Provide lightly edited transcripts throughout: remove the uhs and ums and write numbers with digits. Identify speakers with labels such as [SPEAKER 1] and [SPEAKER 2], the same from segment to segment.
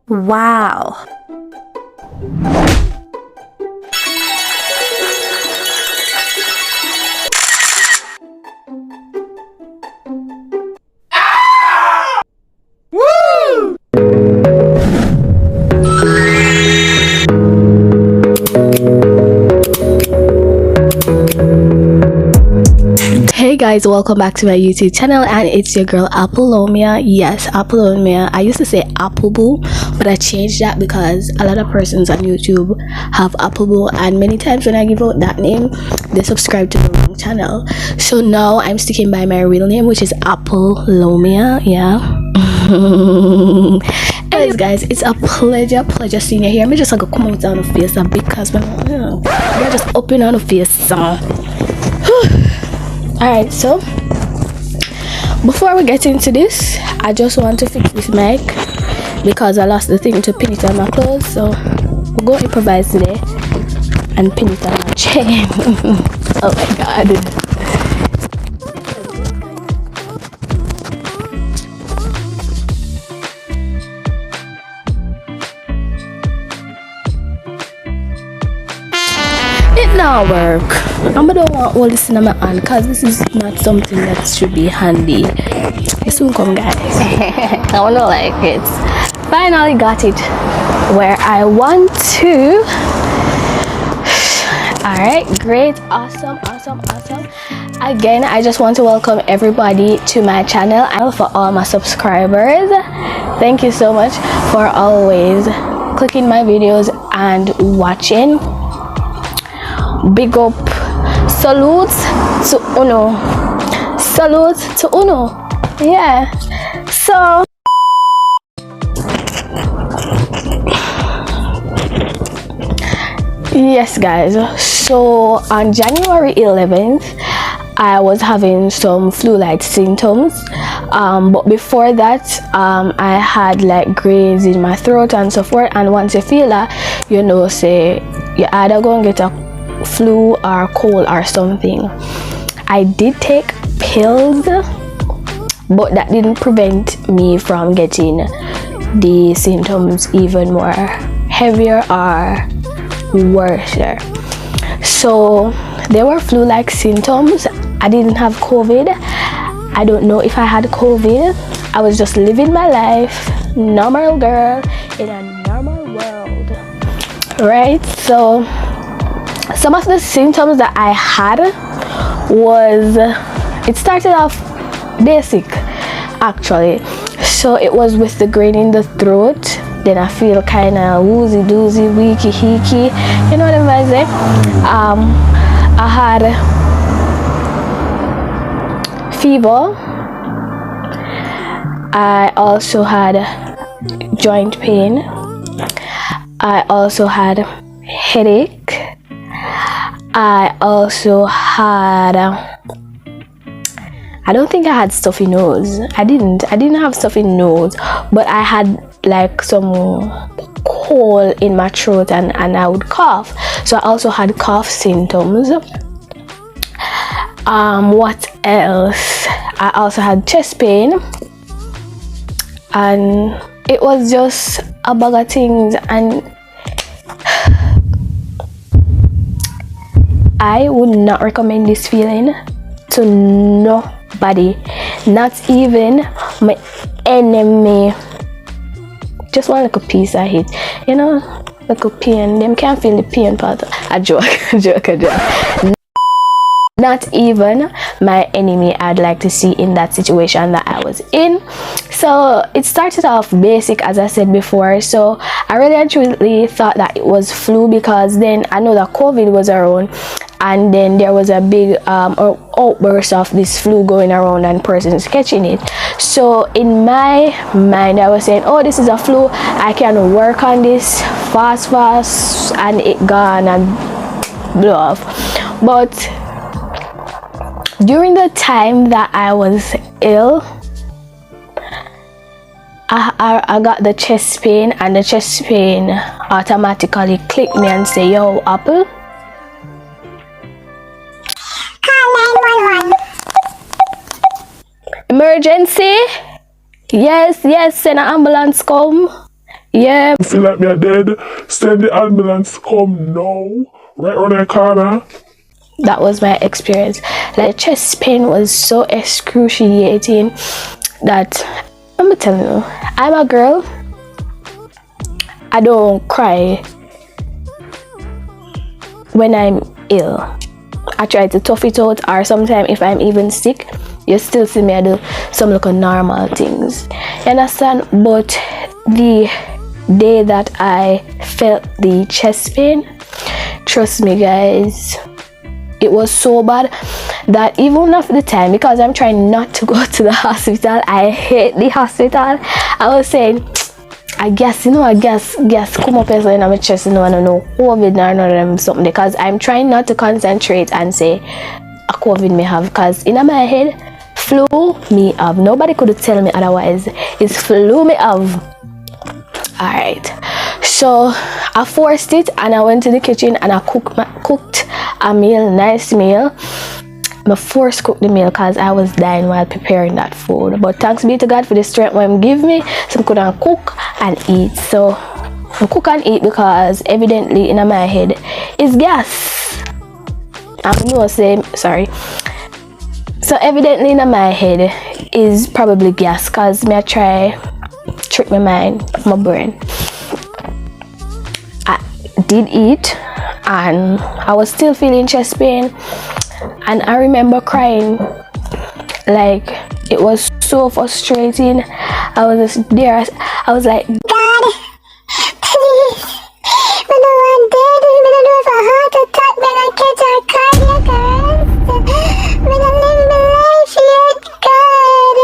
[SPEAKER 1] Wow. Hey guys, welcome back to my YouTube channel, and it's your girl Apolomia. Yes, Apolomia. I used to say Apple Boo, but I changed that because a lot of persons on YouTube have Apple Boo, and many times when I give out that name, they subscribe to the wrong channel. So now I'm sticking by my real name, which is Apolomia. Yeah. Anyways guys, it's a pleasure seeing you here. Me just like come out on the face a bit because we're just open on the face. Alright, so before we get into this, I just want to fix this mic because I lost the thing to pin it on my clothes. So we're going to improvise today and pin it on my chain. Oh my god. It now work. I don't want all this in my hand because this is not something that should be handy. It soon come guys. I don't like it. Finally got it where I want to. Alright, great, awesome. Again, I just want to welcome everybody to my channel and for all my subscribers. Thank you so much for always clicking my videos and watching. Big up, salute to Uno, yeah. So yes guys, so on January 11th I was having some flu-like symptoms, but before that I had like grains in my throat and so forth, and once you feel that, you know, say you either go and get a flu or cold or something. I did take pills, but that didn't prevent me from getting the symptoms even more heavier or worse. So there were flu-like symptoms. I didn't have COVID. I don't know if I had COVID. I was just living my life, normal girl in a normal world, right? So some of the symptoms that I had was, it started off basic actually. So it was with the grain in the throat, then I feel kind of woozy doozy, weaky heaky, you know what I'm saying? I had fever. I also had joint pain. I also had headache. I also had I don't think I had stuffy nose. I didn't have stuffy nose, but I had like some cold in my throat and I would cough. So I also had cough symptoms. What else? I also had chest pain, and it was just a bag of things, and I would not recommend this feeling to nobody, not even my enemy. Just one little piece I hit, you know, little pain. Them can't feel the pain part. A joke. Not even my enemy I'd like to see in that situation that I was in. So it started off basic, as I said before. So I really and truly thought that it was flu, because then I know that COVID was around, and then there was a big outburst of this flu going around and persons catching it. So in my mind I was saying, oh, this is a flu, I can work on this fast, and it gone and blow off. But during the time that I was ill, I got the chest pain, and the chest pain automatically clicked me and say, yo, Apple, call 911. Emergency? Yes, send an ambulance come. Yeah.
[SPEAKER 2] I feel like me are dead. Send the ambulance come now. Right around the corner.
[SPEAKER 1] That was my experience. Like, chest pain was so excruciating that, let me tell you, I'm a girl. I don't cry when I'm ill. I try to tough it out, or sometimes if I'm even sick, you still see me I do some little normal things. You understand? But the day that I felt the chest pain, trust me guys, it was so bad that even after the time, because I'm trying not to go to the hospital, I hate the hospital. I was saying, I guess come up here in my chest, I don't know COVID or none of them something, because I'm trying not to concentrate and say a COVID may have, because in my head, flu me have. Nobody could tell me otherwise. It's flu me have. Alright, so I forced it and I went to the kitchen and I cooked a meal, nice meal. I forced cooked the meal because I was dying while preparing that food. But thanks be to God for the strength Him give me, so I could cook and eat. So I cook and eat because evidently in my head is gas. I'm no say sorry. So evidently in my head is probably gas, because me I try trick my mind, my brain. I did eat and I was still feeling chest pain, and I remember crying. Like, it was so frustrating. I was just there, I was like, God, please, I don't want dead, I don't know if a heart attack, when I catch a cardiac arrest, when I live my life yet, God,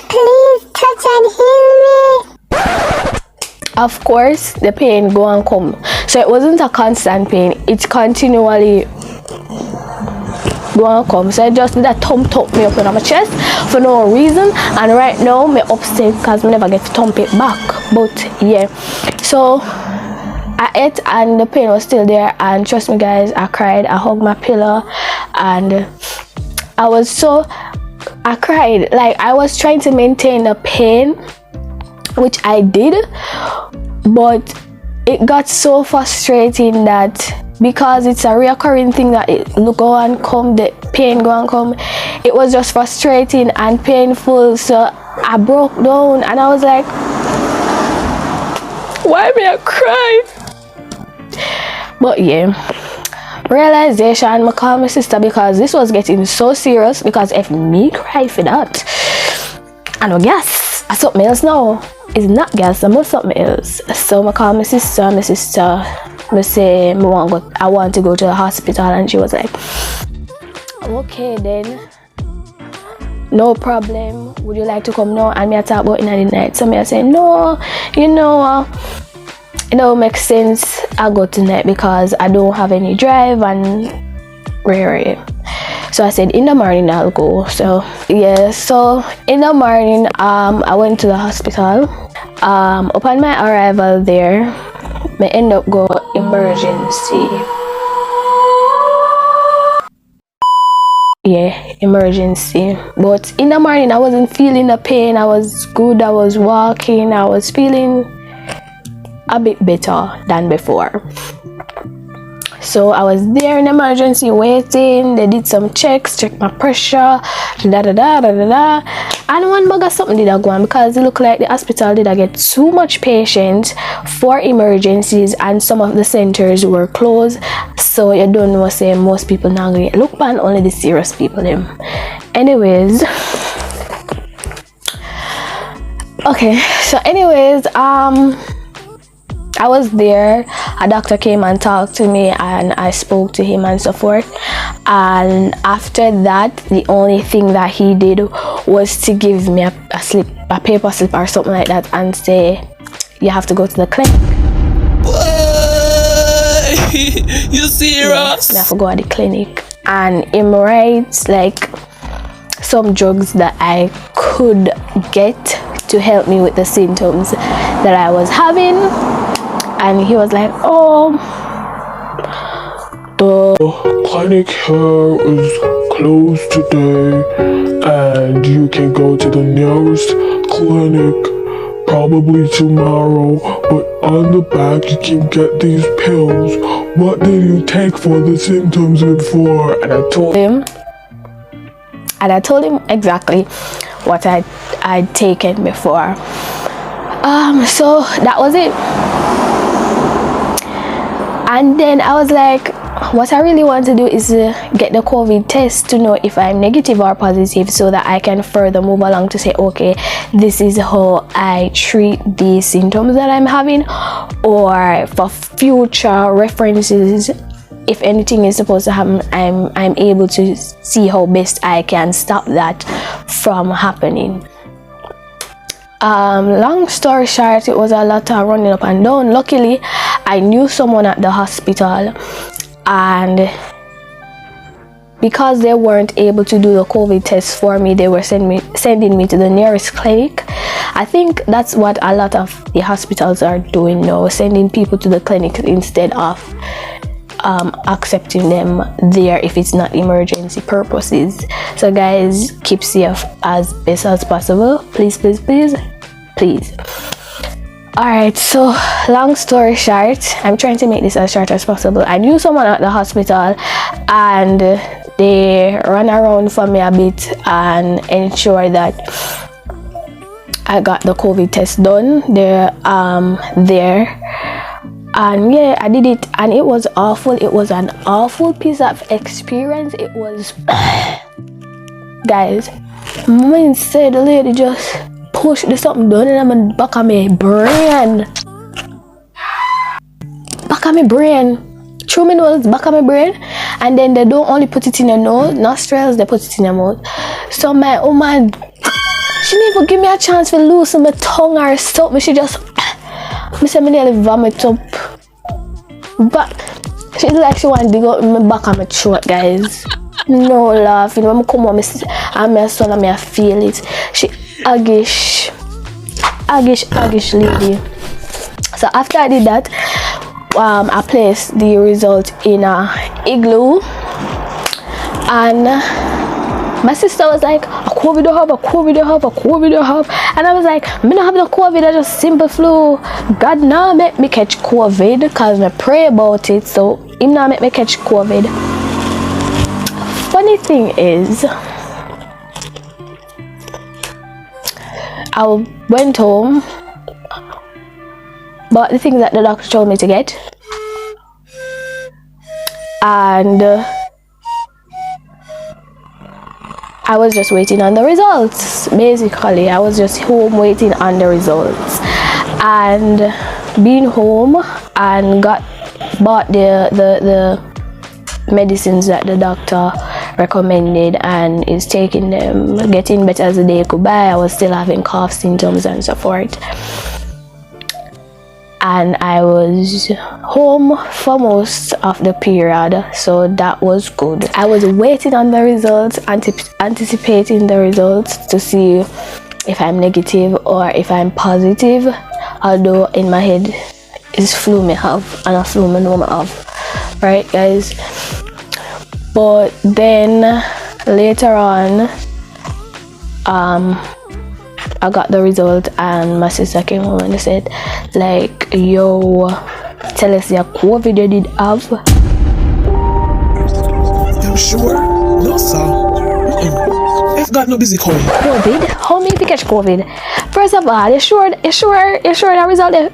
[SPEAKER 1] please touch and heal me. Of course, the pain go and come. So it wasn't a constant pain. It continually go and come. So I just did a thump me up on my chest for no reason. And right now, me upset because I never get to thump it back. But yeah, so I ate and the pain was still there. And trust me guys, I cried. I hugged my pillow and I cried. Like, I was trying to maintain the pain, which I did, but it got so frustrating that because it's a reoccurring thing that it go and come, the pain go and come, it was just frustrating and painful. So I broke down and I was like, why may I cry? But yeah, realization, I called my sister because this was getting so serious, because if me cry for that, I know gas, I something else now. It's not gas, I must something else. So I called my sister, I say I want to go to the hospital, and she was like, okay then, no problem, would you like to come now? And me I talk about in the night. So I say, no, it don't make sense, I go tonight because I don't have any drive and rare. So I said in the morning I'll go. So yeah, so in the morning I went to the hospital. Upon my arrival there, I end up go emergency. Yeah, emergency. But in the morning I wasn't feeling the pain. I was good, I was walking, I was feeling a bit better than before. So I was there in emergency waiting. They did some checks, checked my pressure, and one bag of something did I go on, because it looked like the hospital did I get too much patients for emergencies and some of the centers were closed. So you don't know, say most people now get look on, only the serious people them. Anyways, okay, so anyways, I was there, a doctor came and talked to me and I spoke to him and so forth. And after that, the only thing that he did was to give me a paper slip or something like that and say, you have to go to the clinic.
[SPEAKER 3] You serious?
[SPEAKER 1] Yeah, I have to go to the clinic. And him writes like some drugs that I could get to help me with the symptoms that I was having. And he was like, oh,
[SPEAKER 2] the clinic here is closed today and you can go to the nearest clinic probably tomorrow but on the back you can get these pills. What did you take for the symptoms before? And
[SPEAKER 1] I told him exactly what I'd taken before. So that was it. And then I was like, what I really want to do is get the COVID test to know if I'm negative or positive, so that I can further move along to say, okay, this is how I treat these symptoms that I'm having, or for future references, if anything is supposed to happen, I'm able to see how best I can stop that from happening. Long story short, it was a lot of running up and down. Luckily, I knew someone at the hospital, and because they weren't able to do the COVID test for me, they were sending me to the nearest clinic. I think that's what a lot of the hospitals are doing now, sending people to the clinic instead of accepting them there if it's not emergency purposes. So guys, keep safe as best as possible, please. Alright, so long story short, I'm trying to make this as short as possible. I knew someone at the hospital, and they ran around for me a bit and ensure that I got the COVID test done there. And yeah, I did it, and it was awful. It was an awful piece of experience. It was guys, when said the lady just pushed something down in my back of my brain. Through my nose, back of my brain. And then they don't only put it in your nose, nostrils, they put it in your mouth. So my woman, she didn't even give me a chance to loosen my tongue or something. She just, I said, I nearly vomit up. But she's like, she want to dig up in my back of my throat, guys. No laughing. When I come home, and my son and I feel it. She aggish lady. So after I did that, I placed the result in a igloo, and my sister was like, a COVID don't have. And I was like, me don't have no COVID, I just simple flu. God now make me catch COVID, because I pray about it, so him now make me catch COVID. Funny thing is, I went home, bought the things that the doctor told me to get, and I was just waiting on the results. Basically, I was just home waiting on the results, and being home and bought the medicines that the doctor recommended, and is taking them, getting better as the day go by. I was still having cough symptoms and so forth, and I was home for most of the period, so that was good. I was waiting on the results, anticipating the results to see if I'm negative or if I'm positive, although in my head is flu me have, and a flu me know me have, right guys? But then later on, I got the result, and my sister came home and said, like, yo, tell us your COVID you did have.
[SPEAKER 3] I'm sure. No, sir. I've got no busy calling.
[SPEAKER 1] COVID? How many people catch COVID? First of all, you sure the result is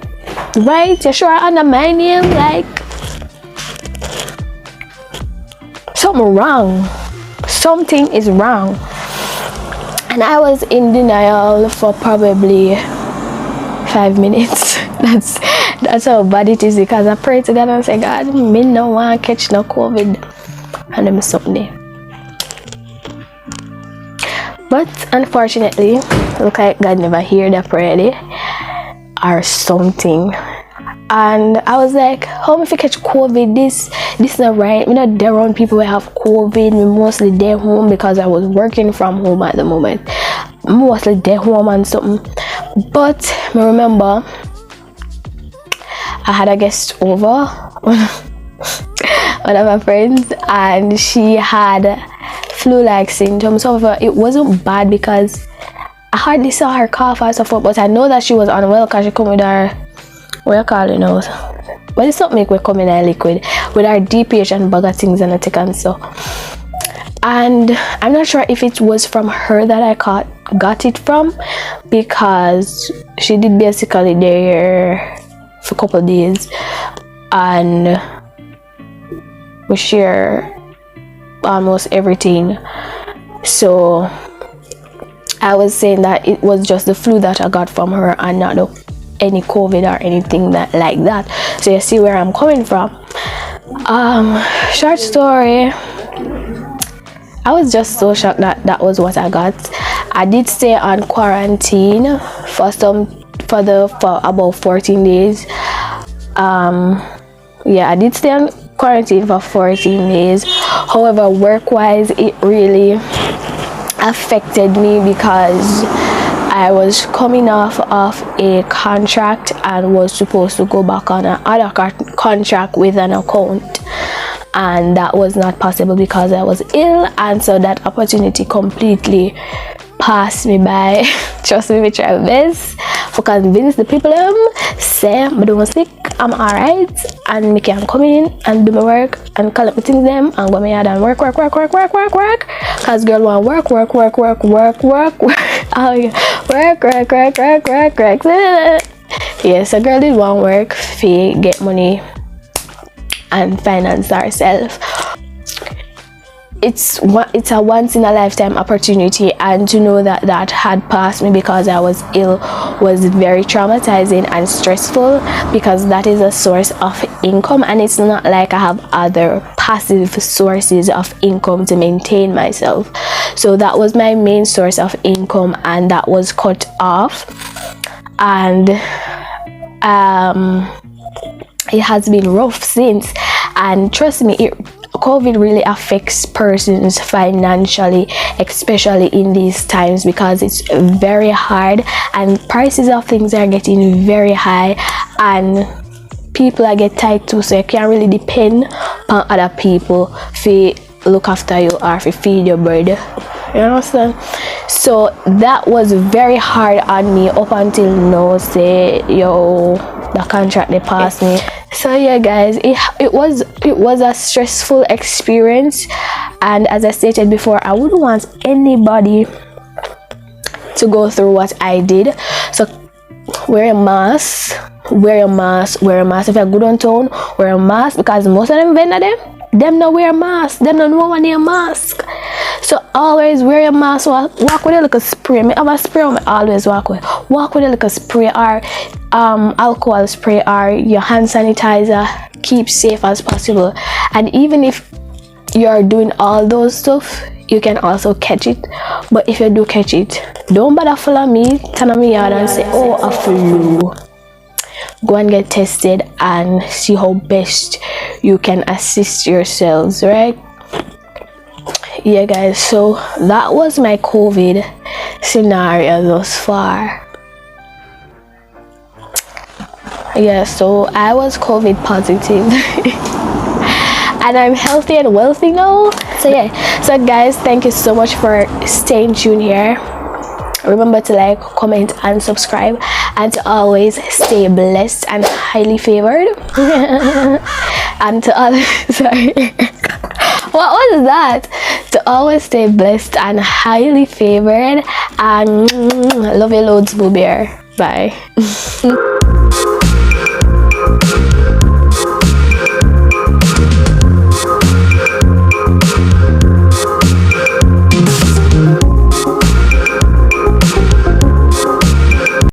[SPEAKER 1] right? You sure under my name? Like, something wrong. Something is wrong. And I was in denial for probably 5 minutes. That's how bad it is, because I pray to God and say, God, me no want to catch no COVID. And I'm something there. But unfortunately, look like God never heard that prayer there, or something. And I was like, how am I catch COVID? This is not right. I'm not there around people who have COVID. I'm mostly there home, because I was working from home at the moment. I'm mostly there home and something. But I remember I had a guest over, one of my friends, and she had flu-like symptoms. However, it wasn't bad because I hardly saw her cough or so forth, but I know that she was unwell because she come with her what you call it now? But it's not make we come in a liquid with our DPH and bag of things and a tick and so. And I'm not sure if it was from her that I got it from, because she did basically there for a couple of days and we share almost everything. So I was saying that it was just the flu that I got from her and not any COVID or anything like that. So you see where I'm coming from. Short story, I was just so shocked that was what I got. I did stay on quarantine for about 14 days. I did stay on quarantine for 14 days. However, work-wise, it really affected me because I was coming off of a contract and was supposed to go back on another contract with an account, and that was not possible because I was ill, and so that opportunity completely passed me by. Trust me, we try my best to convince the people say I don't sick, I'm alright, and me can come in and do my work and collect my things them and go my yard and work, cause girl want work. Oh yeah, work. Yes, a girl did want work to get money and finance herself. It's a once in a lifetime opportunity, and to know that had passed me because I was ill was very traumatizing and stressful, because that is a source of income, and it's not like I have other passive sources of income to maintain myself. So that was my main source of income, and that was cut off. And it has been rough since, and trust me, COVID really affects persons financially, especially in these times, because it's very hard and prices of things are getting very high and people are get tight too, so you can't really depend on other people to look after you or to feed your bird. You understand? So that was very hard on me up until now. Say the contract they passed me. So yeah guys, it was a stressful experience, and as I stated before, I wouldn't want anybody to go through what I did. So wear a mask. If you're good on town, wear a mask, because most of them vendor them not wear a mask, them don't know when they a mask. So always wear your mask. Walk with a little spray. Me have a spray on me always walk with a little spray or alcohol spray or your hand sanitizer. Keep safe as possible. And even if you're doing all those stuff, you can also catch it. But if you do catch it, don't bother follow me, turn on me yard and say, oh, a flu. Go and get tested and see how best you can assist yourselves, right? Yeah guys, so that was my COVID scenario thus far. Yeah, so I was COVID positive and I'm healthy and wealthy now. So yeah, so guys, thank you so much for staying tuned here. Remember to like, comment and subscribe, and to always stay blessed and highly favored. And to all sorry, what was that? To always stay blessed and highly favored, and love you loads, Boobear. Bye.